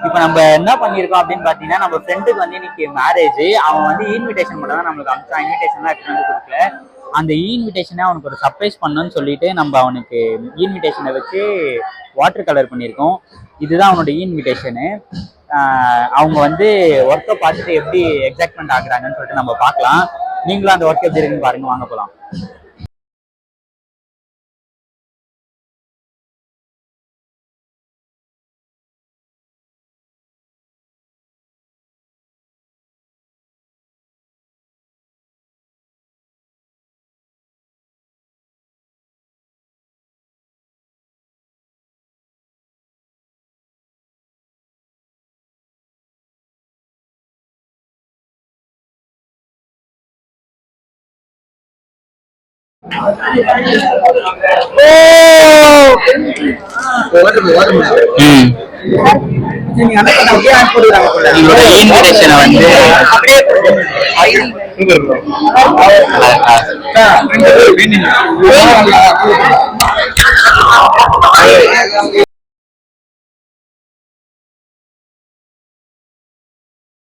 இப்போ நம்ம என்ன பண்ணியிருக்கோம் அப்படின்னு பார்த்தீங்கன்னா, நம்ம ஃப்ரெண்டுக்கு வந்து இன்னைக்கு மேரேஜ். அவன் வந்து இன்விடேஷன் மட்டும் தான் நம்மளுக்கு அனுப்பிச்சான். இன்விடேஷன்லாம் எடுத்துட்டு வந்து கொடுக்கல. அந்த இன்விடேஷனை அவனுக்கு ஒரு சர்ப்ரைஸ் பண்ணணும்னு சொல்லிட்டு நம்ம அவனுக்கு இன்விடேஷனை வச்சு வாட்டர் கலர் பண்ணியிருக்கோம். இதுதான் அவனோட இன்விடேஷனு. அவங்க வந்து ஒர்க்கை பார்த்துட்டு எப்படி எக்ஸைட்மெண்ட் ஆகுறாங்கன்னு சொல்லிட்டு நம்ம பார்க்கலாம். நீங்களும் அந்த ஒர்க் எப்படி இருக்குன்னு பாருங்க, வாங்க போகலாம். இன்விடேஷனை வந்து